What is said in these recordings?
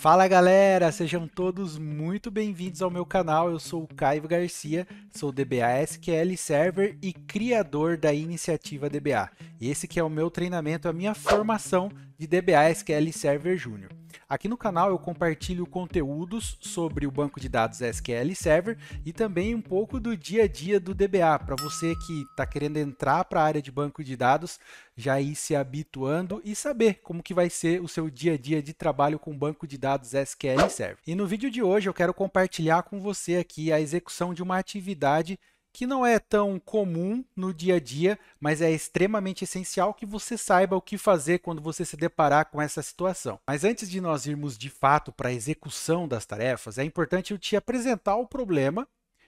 Fala galera, sejam todos muito bem-vindos ao meu canal. Eu sou o Caio Garcia, sou DBA SQL Server e criador da iniciativa DBA. E esse que é o meu treinamento, a minha formação de DBA SQL Server Júnior. Aqui no canal eu compartilho conteúdos sobre o banco de dados SQL Server e também um pouco do dia a dia do DBA, para você que está querendo entrar para a área de banco de dados, já ir se habituando e saber como que vai ser o seu dia a dia de trabalho com banco de dados SQL Server. E no vídeo de hoje eu quero compartilhar com você aqui a execução de uma atividade que não é tão comum no dia a dia, mas é extremamente essencial que você saiba o que fazer quando você se deparar com essa situação. Mas antes de nós irmos de fato para a execução das tarefas, é importante eu te apresentar o problema.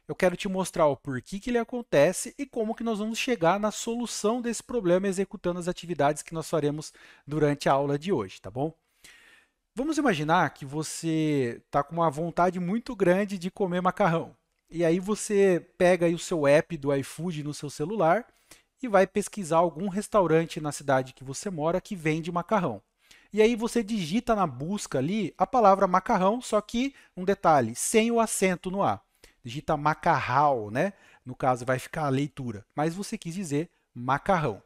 Eu quero te mostrar o porquê que ele acontece e como que nós vamos chegar na solução desse problema executando as atividades que nós faremos durante a aula de hoje, tá bom? Vamos imaginar que você está com uma vontade muito grande de comer macarrão. E aí você pega aí o seu app do iFood no seu celular e vai pesquisar algum restaurante na cidade que você mora que vende macarrão. E aí você digita na busca ali a palavra macarrão, só que um detalhe, sem o acento no A. Digita macarrão, né? No caso vai ficar a leitura, mas você quis dizer macarrão.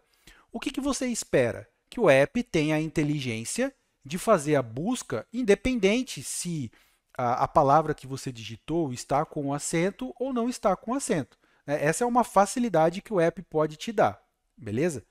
O que você espera? Que o app tenha a inteligência de fazer a busca independente se a palavra que você digitou está com acento ou não está com acento. Essa é uma facilidade que o app pode te dar, beleza?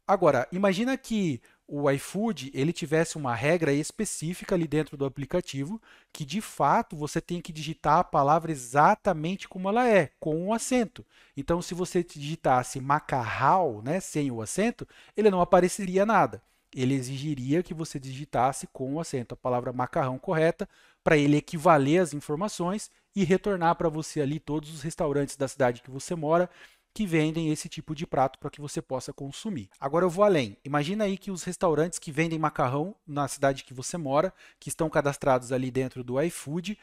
Agora, imagina que o iFood ele tivesse uma regra específica ali dentro do aplicativo que, de fato, você tem que digitar a palavra exatamente como ela é, com o acento. Então, se você digitasse macarrão, né, sem o acento, ele não apareceria nada. Ele exigiria que você digitasse com o acento a palavra macarrão correta para ele equivaler as informações e retornar para você ali todos os restaurantes da cidade que você mora que vendem esse tipo de prato para que você possa consumir. Agora eu vou além. Imagina aí que os restaurantes que vendem macarrão na cidade que você mora, que estão cadastrados ali dentro do iFood,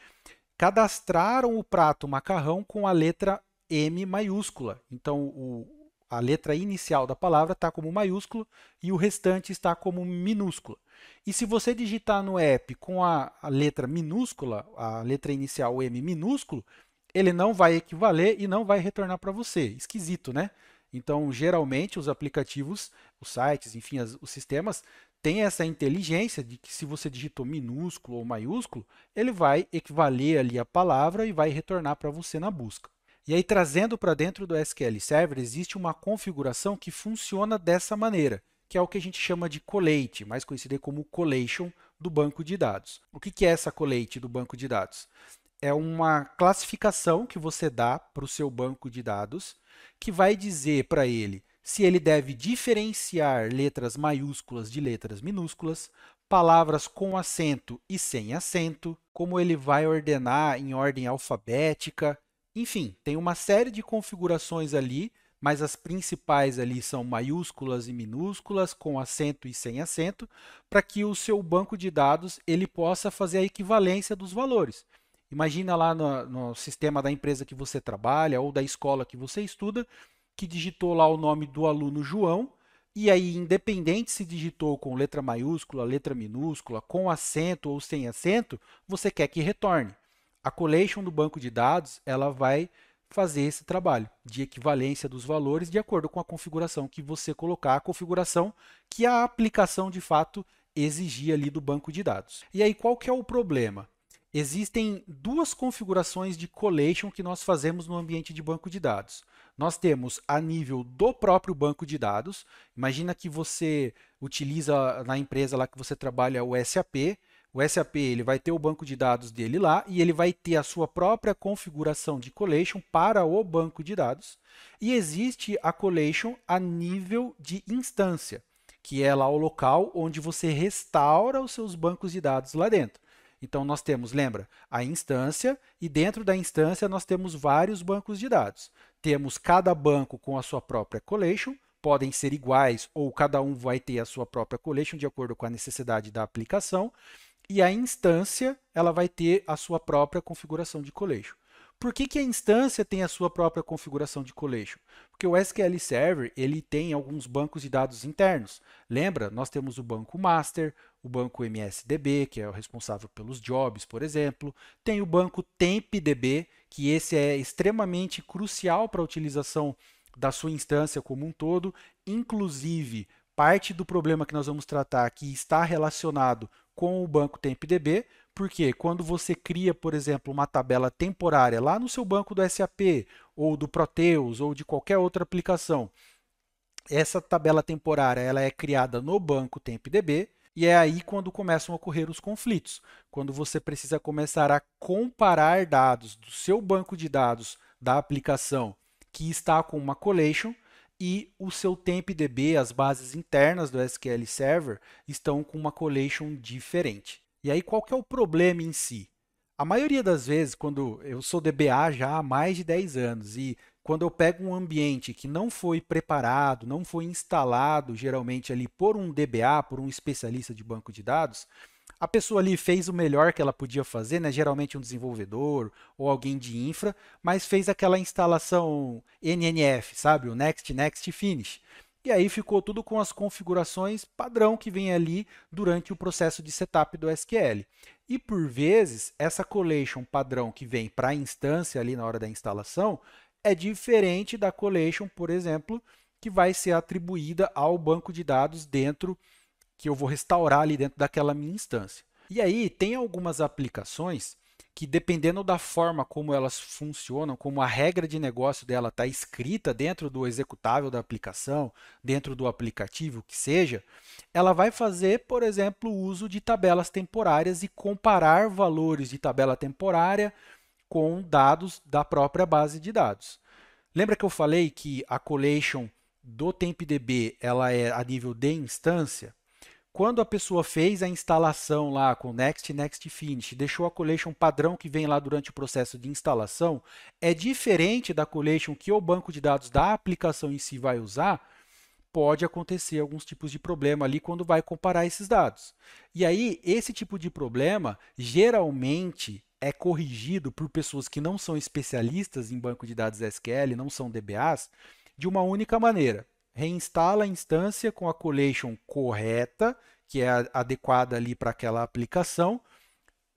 cadastraram o prato macarrão com a letra M maiúscula. Então, a letra inicial da palavra está como maiúsculo e o restante está como minúscula. E se você digitar no app com a letra minúscula, a letra inicial M minúsculo, ele não vai equivaler e não vai retornar para você. Esquisito, né? Então, geralmente, os aplicativos, os sites, enfim, os sistemas têm essa inteligência de que se você digitou minúsculo ou maiúsculo, ele vai equivaler ali a palavra e vai retornar para você na busca. E aí, trazendo para dentro do SQL Server, existe uma configuração que funciona dessa maneira, que é o que a gente chama de collate, mais conhecida como collation do banco de dados. O que é essa collate do banco de dados? É uma classificação que você dá para o seu banco de dados, que vai dizer para ele se ele deve diferenciar letras maiúsculas de letras minúsculas, palavras com acento e sem acento, como ele vai ordenar em ordem alfabética. Enfim, tem uma série de configurações ali, mas as principais ali são maiúsculas e minúsculas, com acento e sem acento, para que o seu banco de dados ele possa fazer a equivalência dos valores. Imagina lá no sistema da empresa que você trabalha ou da escola que você estuda, que digitou lá o nome do aluno João, e aí, independente se digitou com letra maiúscula, letra minúscula, com acento ou sem acento, você quer que retorne. A collation do banco de dados ela vai fazer esse trabalho de equivalência dos valores de acordo com a configuração que você colocar, a configuração que a aplicação de fato exigir ali do banco de dados. E aí, qual que é o problema? Existem duas configurações de collation que nós fazemos no ambiente de banco de dados. Nós temos a nível do próprio banco de dados. Imagina que você utiliza na empresa lá que você trabalha o SAP. O SAP ele vai ter o banco de dados dele lá e ele vai ter a sua própria configuração de collation para o banco de dados. E existe a collation a nível de instância, que é lá o local onde você restaura os seus bancos de dados lá dentro. Então, nós temos, lembra, a instância e dentro da instância nós temos vários bancos de dados. Temos cada banco com a sua própria collation, podem ser iguais ou cada um vai ter a sua própria collation de acordo com a necessidade da aplicação. E a instância ela vai ter a sua própria configuração de collation. Por que a instância tem a sua própria configuração de collection? Porque o SQL Server ele tem alguns bancos de dados internos. Lembra? Nós temos o banco master, o banco MSDB, que é o responsável pelos jobs, por exemplo. Tem o banco tempdb, que esse é extremamente crucial para a utilização da sua instância como um todo. Inclusive, parte do problema que nós vamos tratar aqui está relacionado com o banco tempdb, porque quando você cria, por exemplo, uma tabela temporária lá no seu banco do SAP, ou do Proteus, ou de qualquer outra aplicação, essa tabela temporária ela é criada no banco tempdb, e é aí quando começam a ocorrer os conflitos, quando você precisa começar a comparar dados do seu banco de dados da aplicação que está com uma collection e o seu tempdb, as bases internas do SQL Server, estão com uma collection diferente. E aí, qual que é o problema em si? A maioria das vezes, quando eu sou DBA já há mais de 10 anos e quando eu pego um ambiente que não foi preparado, não foi instalado geralmente ali por um DBA, por um especialista de banco de dados, a pessoa ali fez o melhor que ela podia fazer, né? Geralmente um desenvolvedor ou alguém de infra, mas fez aquela instalação NNF, sabe? O Next, Next, Finish. E aí ficou tudo com as configurações padrão que vem ali durante o processo de setup do SQL. E por vezes, essa collection padrão que vem para a instância ali na hora da instalação é diferente da collection, por exemplo, que vai ser atribuída ao banco de dados dentro que eu vou restaurar ali dentro daquela minha instância. E aí tem algumas aplicações que, dependendo da forma como elas funcionam, como a regra de negócio dela está escrita dentro do executável da aplicação, dentro do aplicativo que seja, ela vai fazer, por exemplo, o uso de tabelas temporárias e comparar valores de tabela temporária com dados da própria base de dados. Lembra que eu falei que a collection do tempdb ela é a nível de instância? Quando a pessoa fez a instalação lá com Next, Next, Finish, deixou a collection padrão que vem lá durante o processo de instalação, é diferente da collection que o banco de dados da aplicação em si vai usar, pode acontecer alguns tipos de problema ali quando vai comparar esses dados. E aí, esse tipo de problema, geralmente, é corrigido por pessoas que não são especialistas em banco de dados SQL, não são DBAs, de uma única maneira. Reinstala a instância com a collection correta, que é adequada ali para aquela aplicação,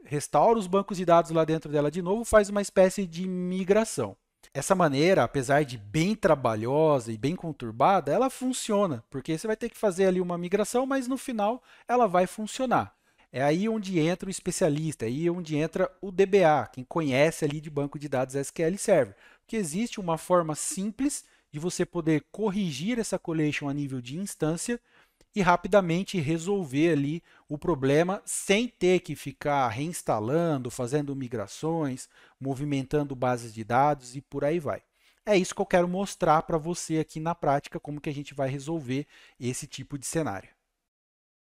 restaura os bancos de dados lá dentro dela de novo, faz uma espécie de migração. Essa maneira, apesar de bem trabalhosa e bem conturbada, ela funciona, porque você vai ter que fazer ali uma migração, mas no final ela vai funcionar. É aí onde entra o especialista, é aí onde entra o DBA, quem conhece ali de banco de dados SQL Server. Porque existe uma forma simples de você poder corrigir essa collection a nível de instância e rapidamente resolver ali o problema sem ter que ficar reinstalando, fazendo migrações, movimentando bases de dados e por aí vai. É isso que eu quero mostrar para você aqui na prática, como que a gente vai resolver esse tipo de cenário.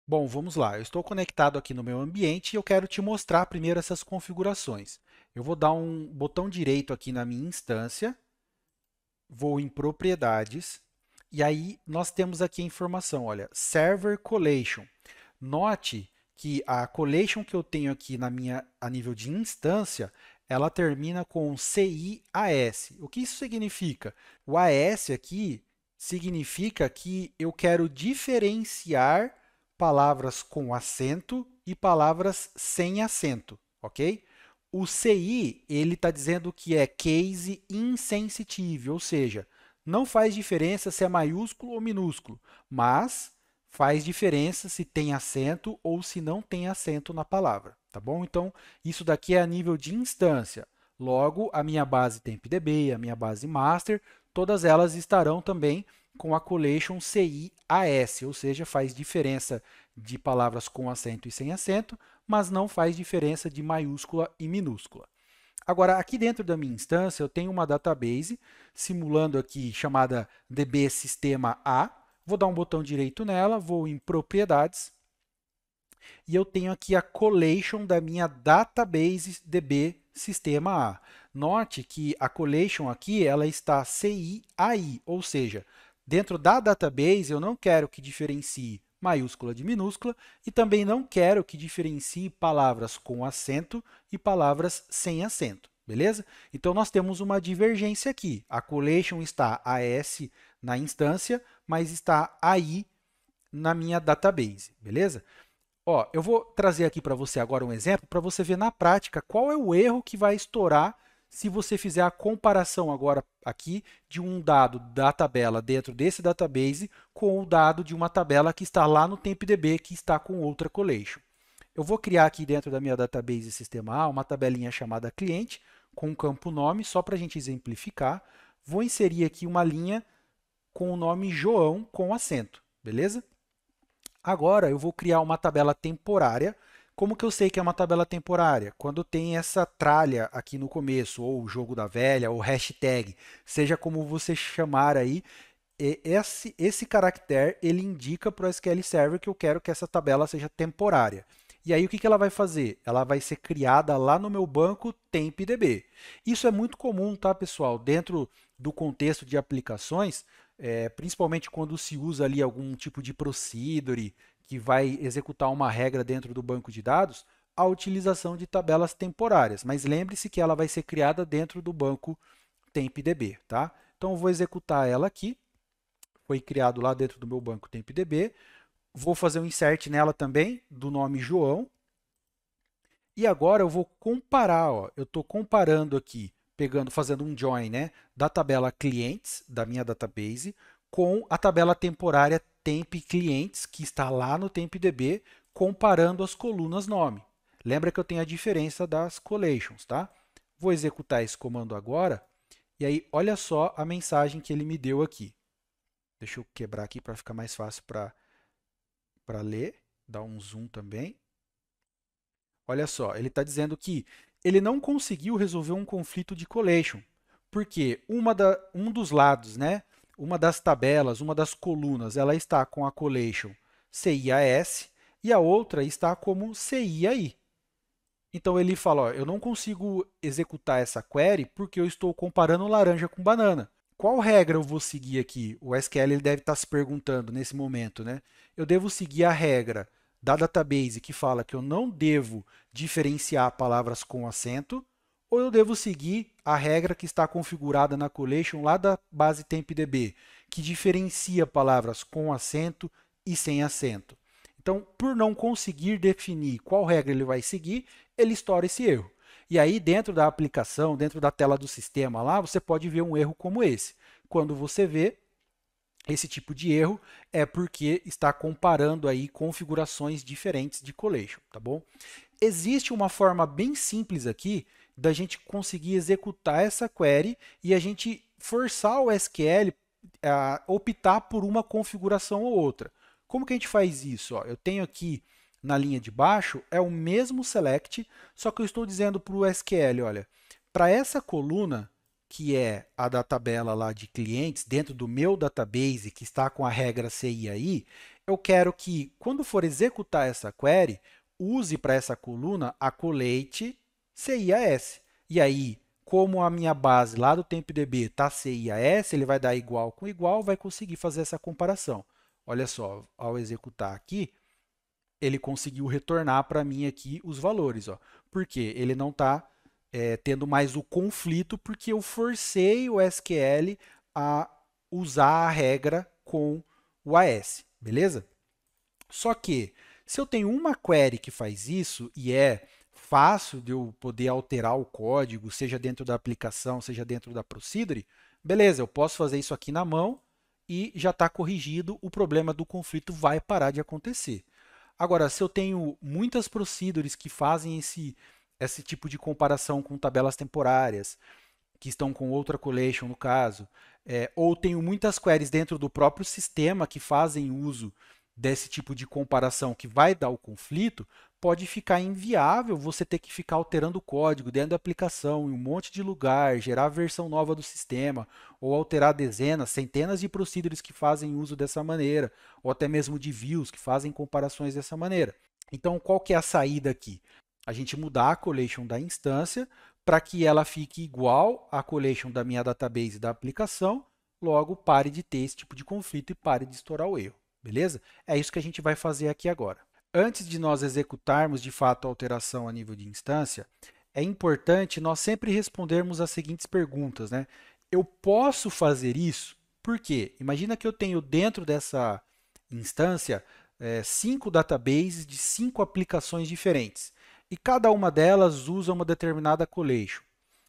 Bom, vamos lá. Eu estou conectado aqui no meu ambiente e eu quero te mostrar primeiro essas configurações. Eu vou dar um botão direito aqui na minha instância, vou em propriedades, e aí nós temos aqui a informação, olha, server collection. Note que a collection que eu tenho aqui a nível de instância, ela termina com CIAS. O que isso significa? O AS aqui significa que eu quero diferenciar palavras com acento e palavras sem acento, ok? O CI, ele está dizendo que é case insensitive, ou seja, não faz diferença se é maiúsculo ou minúsculo, mas faz diferença se tem acento ou se não tem acento na palavra, tá bom? Então, isso daqui é a nível de instância. Logo, a minha base tempdb, a minha base master, todas elas estarão também com a collection CIAS, ou seja, faz diferença de palavras com acento e sem acento, mas não faz diferença de maiúscula e minúscula. Agora, aqui dentro da minha instância, eu tenho uma database simulando aqui chamada DB Sistema A. Vou dar um botão direito nela, vou em Propriedades, e eu tenho aqui a collection da minha database DB Sistema A. Note que a collection aqui ela está CIAI, ou seja, dentro da database eu não quero que diferencie maiúscula de minúscula e também não quero que diferencie palavras com acento e palavras sem acento. beleza? Então, nós temos uma divergência aqui. A collection está AS na instância, mas está AI na minha database, beleza? Ó, eu vou trazer aqui para você agora um exemplo para você ver na prática qual é o erro que vai estourar se você fizer a comparação agora aqui de um dado da tabela dentro desse database com o dado de uma tabela que está lá no TempDB que está com outra collection. Eu vou criar aqui dentro da minha database sistema A uma tabelinha chamada cliente com um campo nome, só para a gente exemplificar. Vou inserir aqui uma linha com o nome João com acento, beleza? Agora eu vou criar uma tabela temporária. Como que eu sei que é uma tabela temporária? Quando tem essa tralha aqui no começo, ou o jogo da velha, ou hashtag, seja como você chamar aí, esse caractere ele indica para o SQL Server que eu quero que essa tabela seja temporária. E aí o que ela vai fazer? Ela vai ser criada lá no meu banco TempDB. Isso é muito comum, tá, pessoal? Dentro do contexto de aplicações, principalmente quando se usa ali algum tipo de procedure que vai executar uma regra dentro do banco de dados, a utilização de tabelas temporárias. Mas lembre-se que ela vai ser criada dentro do banco TempDB, tá? Então eu vou executar ela aqui. Foi criado lá dentro do meu banco TempDB. Vou fazer um insert nela também, do nome João. E agora eu vou comparar, ó, eu estou comparando aqui, fazendo um join, né, da tabela clientes, da minha database, com a tabela temporária temp clientes, que está lá no TempDB, comparando as colunas nome. Lembra que eu tenho a diferença das collections, tá? Vou executar esse comando agora, e aí olha só a mensagem que ele me deu aqui. Deixa eu quebrar aqui para ficar mais fácil para ler, dar um zoom também. Olha só, ele está dizendo que ele não conseguiu resolver um conflito de collection, porque um dos lados, né, uma das tabelas, uma das colunas, ela está com a collection CIAS e a outra está como CIAI. Então ele fala, ó, eu não consigo executar essa query porque eu estou comparando laranja com banana. Qual regra eu vou seguir aqui? O SQL ele deve estar se perguntando nesse momento, né? Eu devo seguir a regra da database que fala que eu não devo diferenciar palavras com acento, ou eu devo seguir a regra que está configurada na collection lá da base TempDB, que diferencia palavras com acento e sem acento. Então, por não conseguir definir qual regra ele vai seguir, ele estoura esse erro. E aí, dentro da aplicação, dentro da tela do sistema lá, você pode ver um erro como esse. Quando você vê esse tipo de erro, é porque está comparando aí configurações diferentes de collection, tá bom? Existe uma forma bem simples aqui da gente conseguir executar essa query e a gente forçar o SQL a optar por uma configuração ou outra. Como que a gente faz isso? Ó, eu tenho aqui na linha de baixo, é o mesmo select, só que eu estou dizendo para o SQL, olha, para essa coluna, que é a da tabela lá de clientes, dentro do meu database, que está com a regra CIAI, eu quero que, quando for executar essa query, use para essa coluna a colete CIAS. E aí, como a minha base lá do TempDB está CIAS, ele vai dar igual com igual, vai conseguir fazer essa comparação. Olha só, ao executar aqui, ele conseguiu retornar para mim aqui os valores, ó, porque ele não está tendo mais o conflito, porque eu forcei o SQL a usar a regra com o AS, beleza? Só que, se eu tenho uma query que faz isso e é fácil de eu poder alterar o código, seja dentro da aplicação, seja dentro da procedure, beleza, eu posso fazer isso aqui na mão e já está corrigido, o problema do conflito vai parar de acontecer. Agora, se eu tenho muitas procedures que fazem esse tipo de comparação com tabelas temporárias, que estão com outra collection no caso, ou tenho muitas queries dentro do próprio sistema que fazem uso desse tipo de comparação que vai dar o conflito, pode ficar inviável você ter que ficar alterando o código dentro da aplicação, em um monte de lugar, gerar a versão nova do sistema, ou alterar dezenas, centenas de procedures que fazem uso dessa maneira, ou até mesmo de views que fazem comparações dessa maneira. Então, qual que é a saída aqui? A gente mudar a collection da instância para que ela fique igual à collection da minha database da aplicação, logo pare de ter esse tipo de conflito e pare de estourar o erro. Beleza? É isso que a gente vai fazer aqui agora. Antes de nós executarmos de fato a alteração a nível de instância, é importante nós sempre respondermos as seguintes perguntas, né? Eu posso fazer isso? Por quê? Imagina que eu tenho dentro dessa instância 5 databases de 5 aplicações diferentes e cada uma delas usa uma determinada collection.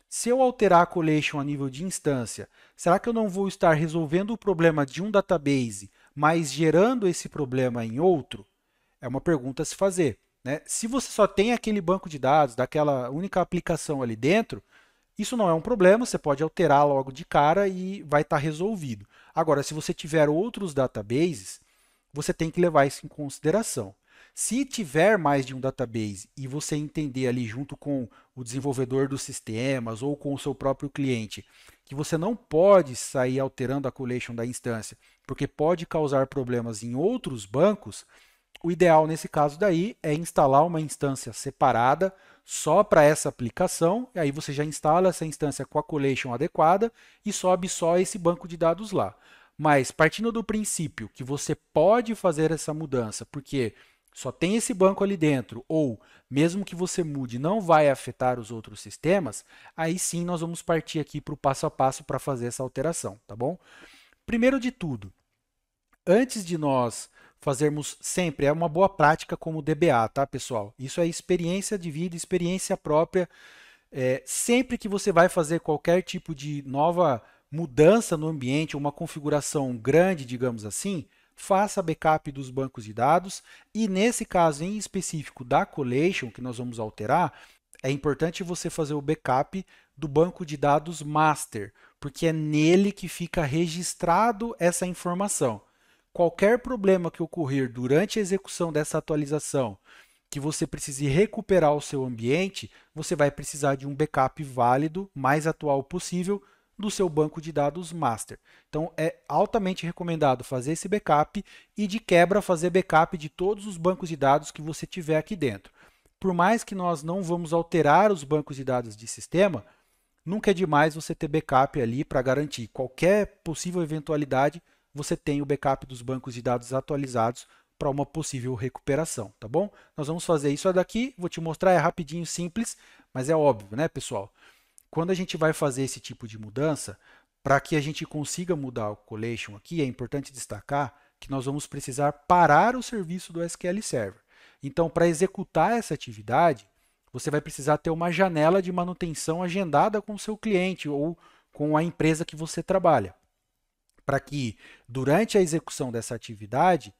Se eu alterar a collection a nível de instância, será que eu não vou estar resolvendo o problema de um database, mas gerando esse problema em outro? É uma pergunta a se fazer, né? Se você só tem aquele banco de dados daquela única aplicação ali dentro, isso não é um problema, você pode alterar logo de cara e vai estar resolvido. Agora, se você tiver outros databases, você tem que levar isso em consideração. Se tiver mais de um database e você entender ali junto com o desenvolvedor dos sistemas ou com o seu próprio cliente que você não pode sair alterando a collection da instância, porque pode causar problemas em outros bancos, o ideal nesse caso daí é instalar uma instância separada só para essa aplicação, e aí você já instala essa instância com a collection adequada e sobe só esse banco de dados lá. Mas partindo do princípio que você pode fazer essa mudança, porque só tem esse banco ali dentro, ou mesmo que você mude, não vai afetar os outros sistemas, aí sim nós vamos partir aqui para o passo a passo para fazer essa alteração, tá bom? Primeiro de tudo, antes de nós fazermos sempre, é uma boa prática como DBA, tá, pessoal? Isso é experiência de vida, experiência própria. Sempre que você vai fazer qualquer tipo de nova mudança no ambiente, uma configuração grande, digamos assim, faça backup dos bancos de dados e nesse caso em específico da collection que nós vamos alterar, é importante você fazer o backup do banco de dados master, porque é nele que fica registrado essa informação. Qualquer problema que ocorrer durante a execução dessa atualização, que você precise recuperar o seu ambiente, você vai precisar de um backup válido, mais atual possível, do seu banco de dados master. Então, é altamente recomendado fazer esse backup e, de quebra, fazer backup de todos os bancos de dados que você tiver aqui dentro. Por mais que nós não vamos alterar os bancos de dados de sistema, nunca é demais você ter backup ali para garantir qualquer possível eventualidade, você tem o backup dos bancos de dados atualizados para uma possível recuperação, tá bom? Nós vamos fazer isso daqui, vou te mostrar, é rapidinho, simples, mas é óbvio, né, pessoal? Quando a gente vai fazer esse tipo de mudança, para que a gente consiga mudar o collection aqui, é importante destacar que nós vamos precisar parar o serviço do SQL Server. Então, para executar essa atividade, você vai precisar ter uma janela de manutenção agendada com o seu cliente ou com a empresa que você trabalha, para que durante a execução dessa atividade,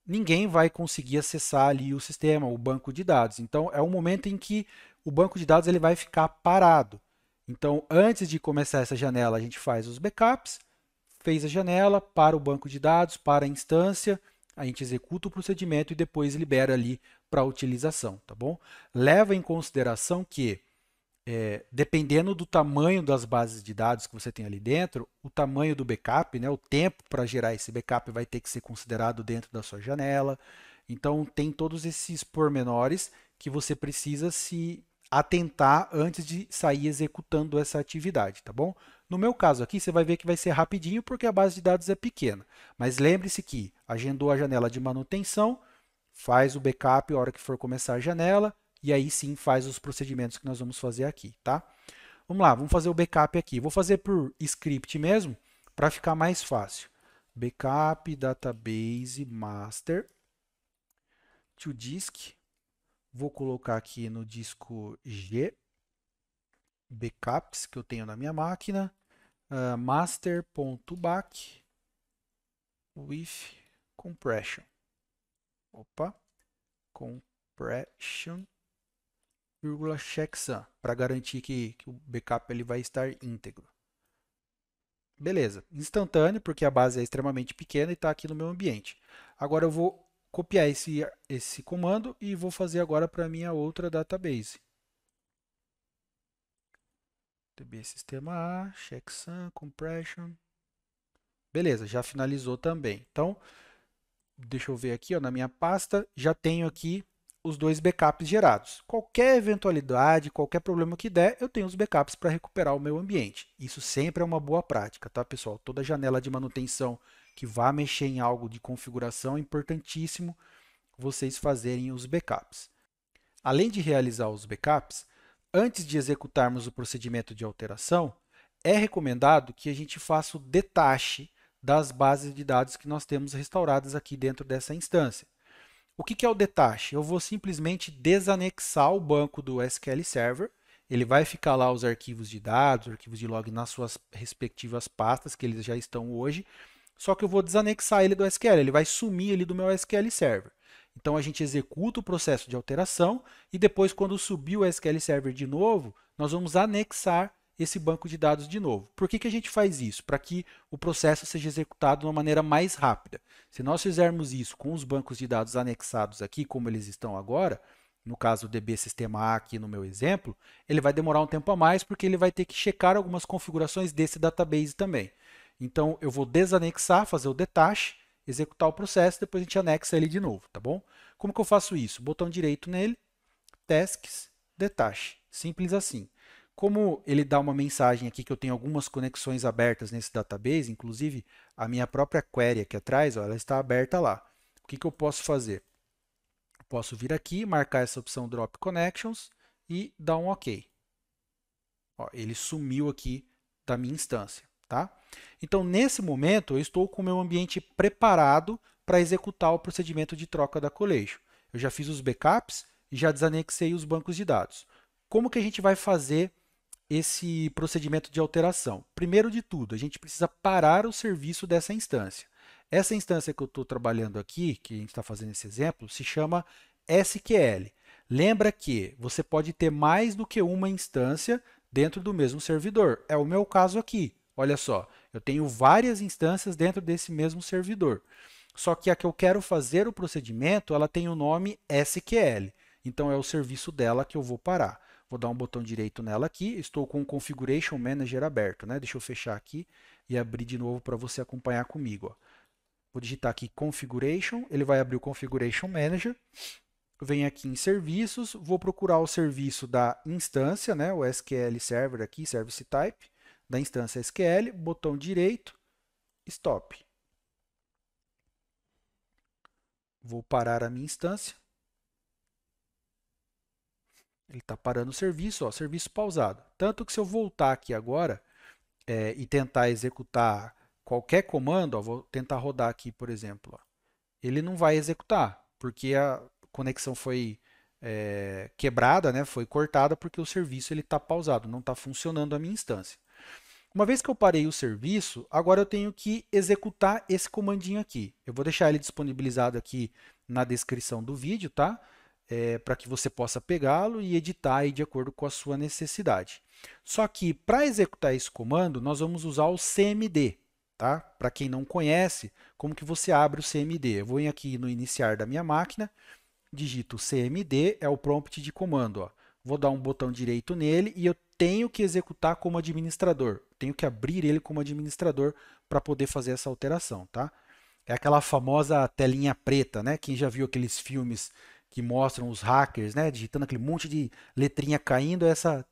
ninguém vai conseguir acessar ali o sistema, o banco de dados. Então, é um momento em que o banco de dados ele vai ficar parado. Então, antes de começar essa janela, a gente faz os backups, fez a janela, para o banco de dados, para a instância, a gente executa o procedimento e depois libera ali para a utilização, tá bom? Leva em consideração que, dependendo do tamanho das bases de dados que você tem ali dentro, o tamanho do backup, né, o tempo para gerar esse backup vai ter que ser considerado dentro da sua janela. Então, tem todos esses pormenores que você precisa se atentar antes de sair executando essa atividade, tá bom? No meu caso aqui, você vai ver que vai ser rapidinho porque a base de dados é pequena. Mas lembre-se que agendou a janela de manutenção, faz o backup a hora que for começar a janela, e aí sim faz os procedimentos que nós vamos fazer aqui, tá? Vamos lá, vamos fazer o backup aqui. Vou fazer por script mesmo, para ficar mais fácil. Backup database master to disk. Vou colocar aqui no disco G, backups que eu tenho na minha máquina, master.back with compression. Opa, compression, checksum, para garantir que o backup ele vai estar íntegro. Beleza, instantâneo, porque a base é extremamente pequena e está aqui no meu ambiente. Agora eu vou copiar esse comando e vou fazer agora para a minha outra database. DB sistema A, checksum, compression. Beleza, já finalizou também. Então, deixa eu ver aqui, ó, na minha pasta, já tenho aqui os dois backups gerados. Qualquer eventualidade, qualquer problema que der, eu tenho os backups para recuperar o meu ambiente. Isso sempre é uma boa prática, tá, pessoal? Toda janela de manutenção que vá mexer em algo de configuração, é importantíssimo vocês fazerem os backups. Além de realizar os backups, antes de executarmos o procedimento de alteração, é recomendado que a gente faça o detache das bases de dados que nós temos restauradas aqui dentro dessa instância. O que é o detache? Eu vou simplesmente desanexar o banco do SQL Server. Ele vai ficar lá os arquivos de dados, arquivos de log nas suas respectivas pastas que eles já estão hoje. Só que eu vou desanexar ele do SQL, ele vai sumir ali do meu SQL Server. Então a gente executa o processo de alteração e depois, quando subir o SQL Server de novo, nós vamos anexar esse banco de dados de novo. Por que a gente faz isso? Para que o processo seja executado de uma maneira mais rápida. Se nós fizermos isso com os bancos de dados anexados aqui, como eles estão agora, no caso o DB Sistema A aqui no meu exemplo, ele vai demorar um tempo a mais porque ele vai ter que checar algumas configurações desse database também. Então eu vou desanexar, fazer o detache, executar o processo, depois a gente anexa ele de novo, tá bom? Como que eu faço isso? Botão direito nele, Tasks, Detache. Simples assim. Como ele dá uma mensagem aqui que eu tenho algumas conexões abertas nesse database, inclusive a minha própria query aqui atrás, ó, ela está aberta lá. O que eu posso fazer? Eu posso vir aqui, marcar essa opção Drop Connections e dar um OK. Ó, ele sumiu aqui da minha instância. Tá? Então, nesse momento, eu estou com o meu ambiente preparado para executar o procedimento de troca da collection. Eu já fiz os backups e já desanexei os bancos de dados. Como que a gente vai fazer esse procedimento de alteração? Primeiro de tudo, a gente precisa parar o serviço dessa instância. Essa instância que eu estou trabalhando aqui, que a gente está fazendo esse exemplo, se chama SQL. Lembra que você pode ter mais do que uma instância dentro do mesmo servidor. É o meu caso aqui. Olha só, eu tenho várias instâncias dentro desse mesmo servidor. Só que a que eu quero fazer o procedimento, ela tem o nome SQL. Então é o serviço dela que eu vou parar. Vou dar um botão direito nela aqui. Estou com o Configuration Manager aberto, né? Deixa eu fechar aqui e abrir de novo para você acompanhar comigo. Ó. Vou digitar aqui Configuration, ele vai abrir o Configuration Manager. Venho aqui em Serviços, vou procurar o serviço da instância, né? O SQL Server aqui, Service Type, da instância SQL, botão direito, Stop. Vou parar a minha instância. Ele está parando o serviço, ó, serviço pausado. Tanto que se eu voltar aqui agora e tentar executar qualquer comando, ó, vou tentar rodar aqui, por exemplo, ó, ele não vai executar, porque a conexão foi quebrada, né, foi cortada, porque o serviço está pausado, não está funcionando a minha instância. Uma vez que eu parei o serviço, agora eu tenho que executar esse comandinho aqui. Eu vou deixar ele disponibilizado aqui na descrição do vídeo, tá? Para que você possa pegá-lo e editar aí de acordo com a sua necessidade. Só que para executar esse comando, nós vamos usar o CMD, tá? Para quem não conhece, como que você abre o CMD? Eu vou aqui no iniciar da minha máquina, digito CMD, é o prompt de comando, ó. Vou dar um botão direito nele e eu tenho que executar como administrador. Tenho que abrir ele como administrador para poder fazer essa alteração, tá? É aquela famosa telinha preta, né? Quem já viu aqueles filmes que mostram os hackers, né? Digitando aquele monte de letrinha caindo, é essa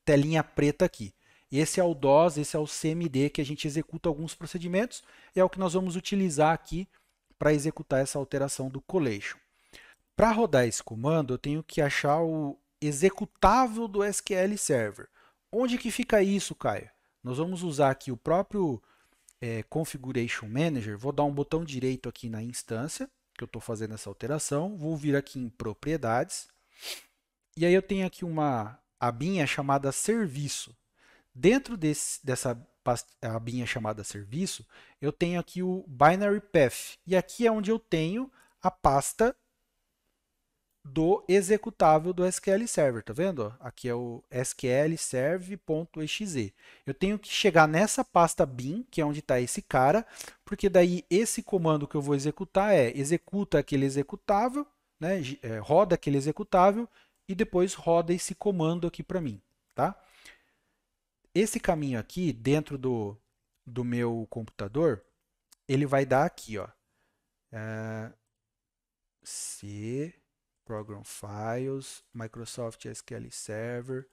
telinha preta aqui. Esse é o DOS, esse é o CMD que a gente executa alguns procedimentos e é o que nós vamos utilizar aqui para executar essa alteração do collation. Para rodar esse comando, eu tenho que achar o executável do SQL Server. Onde que fica isso, Caio? Nós vamos usar aqui o próprio Configuration Manager. Vou dar um botão direito aqui na instância, que eu estou fazendo essa alteração. Vou vir aqui em Propriedades. E aí eu tenho aqui uma abinha chamada Serviço. Dentro dessa abinha chamada Serviço, eu tenho aqui o Binary Path. E aqui é onde eu tenho a pasta do executável do SQL Server, tá vendo? Aqui é o sqlserve.exe. Eu tenho que chegar nessa pasta bin, que é onde está esse cara, porque daí esse comando que eu vou executar executa aquele executável, né? Roda aquele executável e depois roda esse comando aqui para mim, tá? Esse caminho aqui, dentro do meu computador, ele vai dar aqui, ó, C Program Files, Microsoft SQL Server,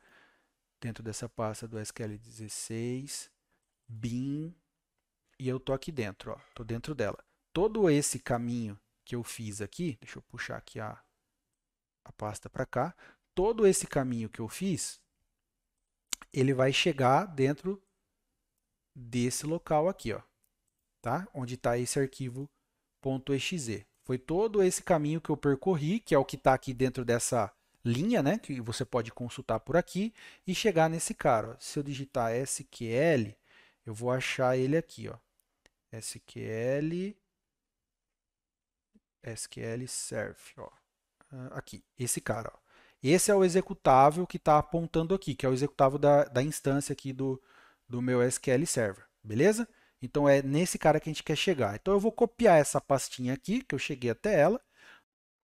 dentro dessa pasta do SQL 16, bin, e eu estou aqui dentro, estou dentro dela. Todo esse caminho que eu fiz aqui, deixa eu puxar aqui a pasta para cá, todo esse caminho que eu fiz, ele vai chegar dentro desse local aqui, ó, tá? Onde está esse arquivo .exe. Foi todo esse caminho que eu percorri, que é o que está aqui dentro dessa linha, né? Que você pode consultar por aqui e chegar nesse cara. Ó. Se eu digitar SQL, eu vou achar ele aqui, ó. SQL Serve, ó. Aqui, esse cara, ó. Esse é o executável que está apontando aqui, que é o executável da instância aqui do meu SQL Server, beleza? Então é nesse cara que a gente quer chegar. Então eu vou copiar essa pastinha aqui, que eu cheguei até ela.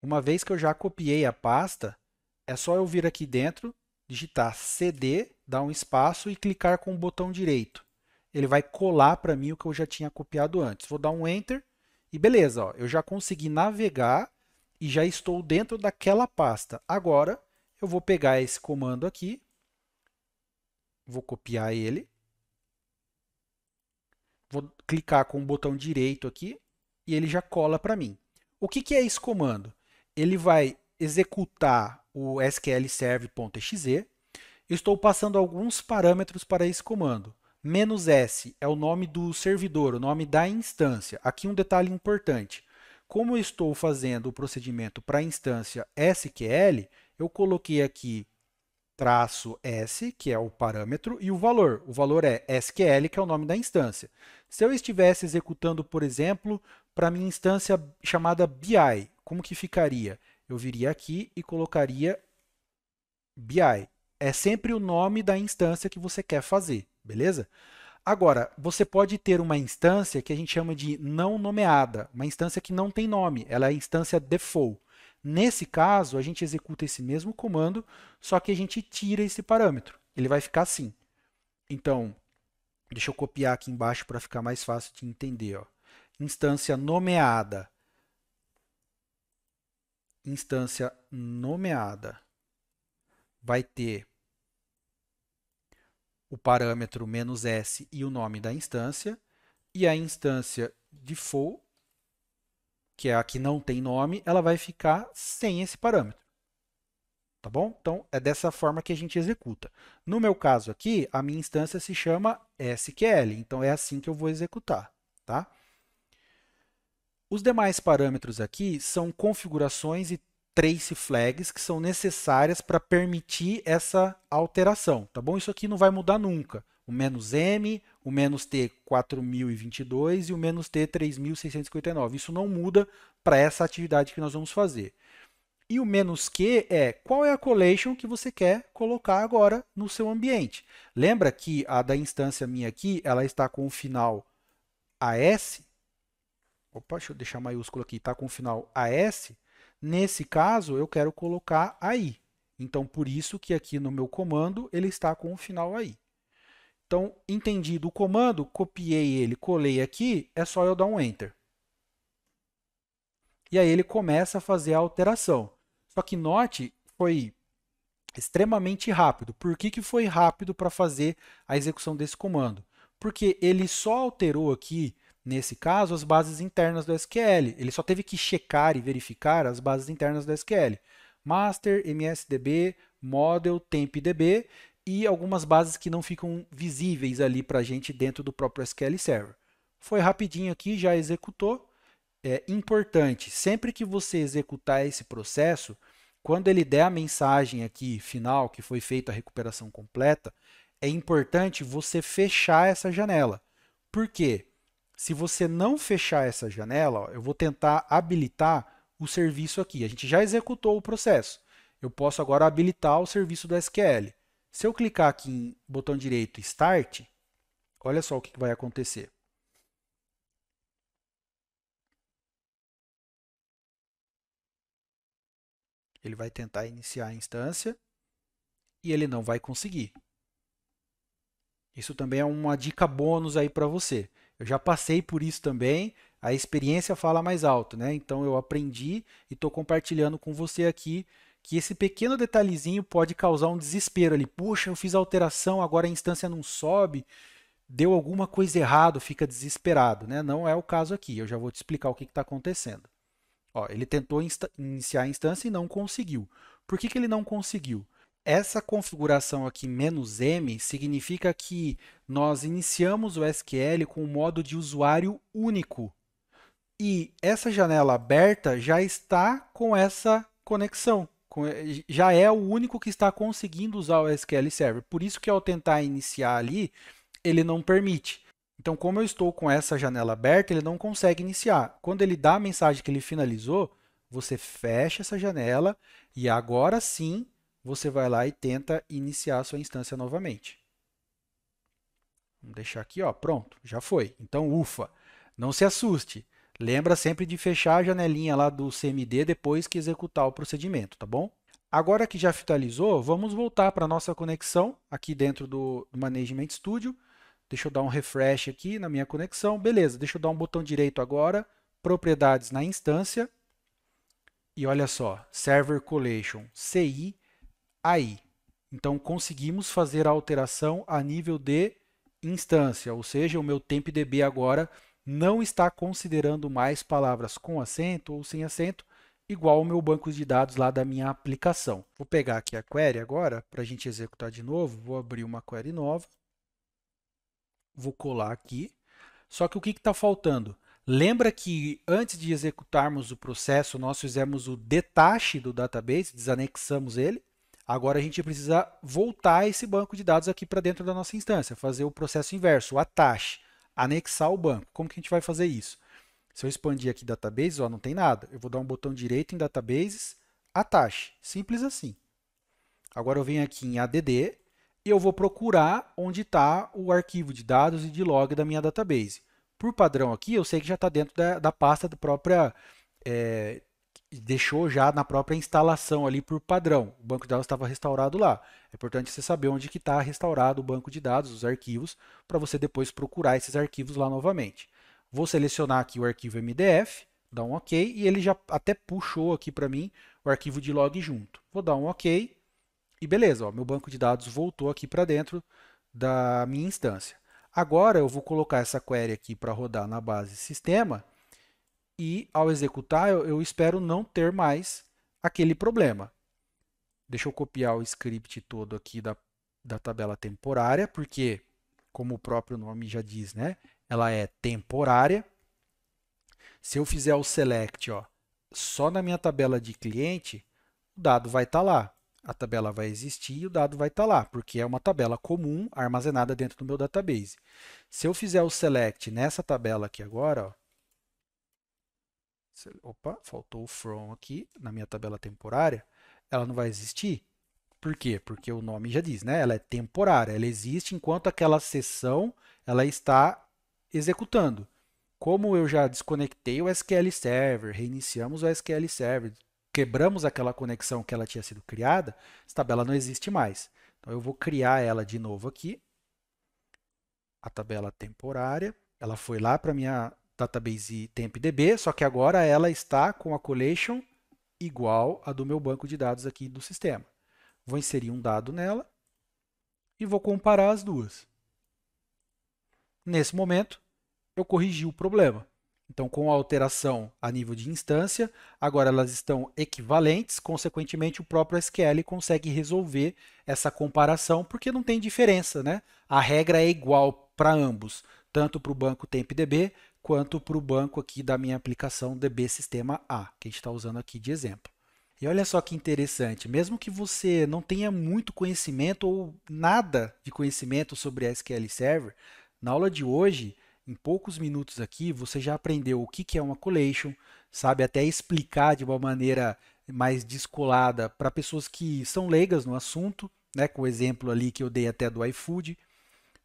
Uma vez que eu já copiei a pasta, é só eu vir aqui dentro, digitar CD, dar um espaço e clicar com o botão direito. Ele vai colar para mim o que eu já tinha copiado antes. Vou dar um Enter e beleza, ó, eu já consegui navegar e já estou dentro daquela pasta. Agora eu vou pegar esse comando aqui, vou copiar ele, vou clicar com o botão direito aqui e ele já cola para mim. O que é esse comando? Ele vai executar o SQL serve.exe. Estou passando alguns parâmetros para esse comando. "-s" é o nome do servidor, o nome da instância. Aqui um detalhe importante. Como eu estou fazendo o procedimento para a instância SQL, eu coloquei aqui "-s", que é o parâmetro, e o valor. O valor é SQL, que é o nome da instância. Se eu estivesse executando, por exemplo, para a minha instância chamada BI, como que ficaria? Eu viria aqui e colocaria BI. É sempre o nome da instância que você quer fazer, beleza? Agora, você pode ter uma instância que a gente chama de não nomeada, uma instância que não tem nome, ela é a instância default. Nesse caso, a gente executa esse mesmo comando, só que a gente tira esse parâmetro. Ele vai ficar assim. Então, deixa eu copiar aqui embaixo para ficar mais fácil de entender. Ó. Instância nomeada. Instância nomeada vai ter o parâmetro "-s" e o nome da instância, e a instância default, que é a que não tem nome, ela vai ficar sem esse parâmetro. Tá bom? Então, é dessa forma que a gente executa. No meu caso aqui, a minha instância se chama SQL, então é assim que eu vou executar. Tá? Os demais parâmetros aqui são configurações e trace flags que são necessárias para permitir essa alteração, tá bom? Isso aqui não vai mudar nunca. O "-m", o "-t 4022 e o "-t 3659". Isso não muda para essa atividade que nós vamos fazer. E o "-q" é qual é a collection que você quer colocar agora no seu ambiente. Lembra que a da instância minha aqui, ela está com o final AS? Opa, deixa eu deixar maiúsculo aqui, está com o final AS. Nesse caso, eu quero colocar AI. Então, por isso que aqui no meu comando, ele está com o final AI. Então, entendido o comando, copiei ele, colei aqui, é só eu dar um Enter. E aí ele começa a fazer a alteração. Só que note, foi extremamente rápido. Por que foi rápido para fazer a execução desse comando? Porque ele só alterou aqui, nesse caso, as bases internas do SQL. Ele só teve que checar e verificar as bases internas do SQL. Master, MSDB, Model, TempDB e algumas bases que não ficam visíveis ali para a gente dentro do próprio SQL Server. Foi rapidinho aqui, já executou. É importante, sempre que você executar esse processo, quando ele der a mensagem aqui final que foi feita a recuperação completa, é importante você fechar essa janela. Por quê? Se você não fechar essa janela, ó, eu vou tentar habilitar o serviço aqui. A gente já executou o processo. Eu posso agora habilitar o serviço do SQL. Se eu clicar aqui em botão direito Start, olha só o que vai acontecer. Ele vai tentar iniciar a instância e ele não vai conseguir. Isso também é uma dica bônus aí para você. Eu já passei por isso também, a experiência fala mais alto, né? Então eu aprendi e estou compartilhando com você aqui que esse pequeno detalhezinho pode causar um desespero ali. Puxa, eu fiz a alteração, agora a instância não sobe, deu alguma coisa errado, fica desesperado, né? Não é o caso aqui, eu já vou te explicar o que está acontecendo. Ó, ele tentou iniciar a instância e não conseguiu. Por que ele não conseguiu? Essa configuração aqui "-m" significa que nós iniciamos o SQL com um modo de usuário único. E essa janela aberta já está com essa conexão. Já é o único que está conseguindo usar o SQL Server. Por isso que ao tentar iniciar ali, ele não permite. Então, como eu estou com essa janela aberta, ele não consegue iniciar. Quando ele dá a mensagem que ele finalizou, você fecha essa janela e agora sim você vai lá e tenta iniciar a sua instância novamente. Vamos deixar aqui, ó, pronto, já foi. Então, ufa, não se assuste. Lembra sempre de fechar a janelinha lá do CMD depois que executar o procedimento, tá bom? Agora que já finalizou, vamos voltar para a nossa conexão aqui dentro do Management Studio. Deixa eu dar um refresh aqui na minha conexão. Beleza, deixa eu dar um botão direito agora, propriedades na instância. E olha só, Server Collection CI AI. Então, conseguimos fazer a alteração a nível de instância, ou seja, o meu TempDB agora não está considerando mais palavras com acento ou sem acento, igual o meu banco de dados lá da minha aplicação. Vou pegar aqui a query agora, para a gente executar de novo, vou abrir uma query nova, vou colar aqui, só que o que está faltando? Lembra que antes de executarmos o processo, nós fizemos o detache do database, desanexamos ele. Agora a gente precisa voltar esse banco de dados aqui para dentro da nossa instância, fazer o processo inverso, o attach, anexar o banco. Como que a gente vai fazer isso? Se eu expandir aqui Databases, ó, não tem nada. Eu vou dar um botão direito em Databases, Attach. Simples assim. Agora eu venho aqui em ADD e eu vou procurar onde está o arquivo de dados e de log da minha database. Por padrão aqui, eu sei que já está dentro da pasta da própria... deixou já na própria instalação ali por padrão. O banco de dados estava restaurado lá. É importante você saber onde que está restaurado o banco de dados, os arquivos, para você depois procurar esses arquivos lá novamente. Vou selecionar aqui o arquivo MDF, dar um OK, e ele já até puxou aqui para mim o arquivo de log junto. Vou dar um OK e beleza, ó, meu banco de dados voltou aqui para dentro da minha instância. Agora eu vou colocar essa query aqui para rodar na base sistema e ao executar eu espero não ter mais aquele problema. Deixa eu copiar o script todo aqui da tabela temporária, porque, como o próprio nome já diz, né, ela é temporária. Se eu fizer o select, ó, só na minha tabela de cliente, o dado vai estar lá. A tabela vai existir e o dado vai estar lá, porque é uma tabela comum armazenada dentro do meu database. Se eu fizer o select nessa tabela aqui agora, ó, opa, faltou o from aqui na minha tabela temporária, ela não vai existir. Por quê? Porque o nome já diz, né? Ela é temporária, ela existe enquanto aquela sessão ela está executando. Como eu já desconectei o SQL Server, reiniciamos o SQL Server, quebramos aquela conexão que ela tinha sido criada, essa tabela não existe mais. Então eu vou criar ela de novo aqui, a tabela temporária. Ela foi lá para a minha database TempDB, só que agora ela está com a collection igual a do meu banco de dados aqui do sistema. Vou inserir um dado nela e vou comparar as duas. Nesse momento, eu corrigi o problema. Então, com a alteração a nível de instância, agora elas estão equivalentes, consequentemente, o próprio SQL consegue resolver essa comparação, porque não tem diferença, né? A regra é igual para ambos, tanto para o banco TempDB quanto para o banco aqui da minha aplicação DB Sistema A, que a gente está usando aqui de exemplo. E olha só que interessante, mesmo que você não tenha muito conhecimento ou nada de conhecimento sobre SQL Server, na aula de hoje, em poucos minutos aqui, você já aprendeu o que é uma collation, sabe até explicar de uma maneira mais descolada para pessoas que são leigas no assunto, né, com o exemplo ali que eu dei até do iFood.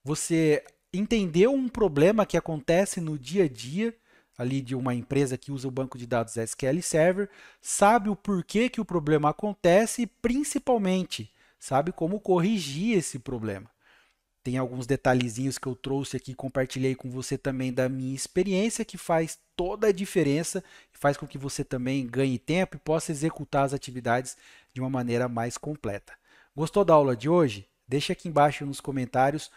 Você entendeu um problema que acontece no dia a dia ali de uma empresa que usa o banco de dados SQL Server, sabe o porquê que o problema acontece e principalmente sabe como corrigir esse problema. Tem alguns detalhezinhos que eu trouxe aqui, compartilhei com você também da minha experiência, que faz toda a diferença e faz com que você também ganhe tempo e possa executar as atividades de uma maneira mais completa. Gostou da aula de hoje? Deixa aqui embaixo nos comentários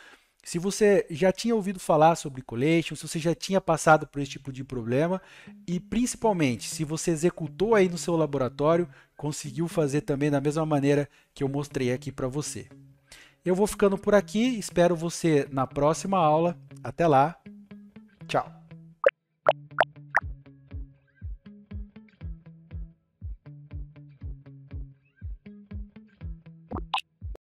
Se você já tinha ouvido falar sobre collation, se você já tinha passado por esse tipo de problema e principalmente se você executou aí no seu laboratório, conseguiu fazer também da mesma maneira que eu mostrei aqui para você. Eu vou ficando por aqui, espero você na próxima aula. Até lá, tchau!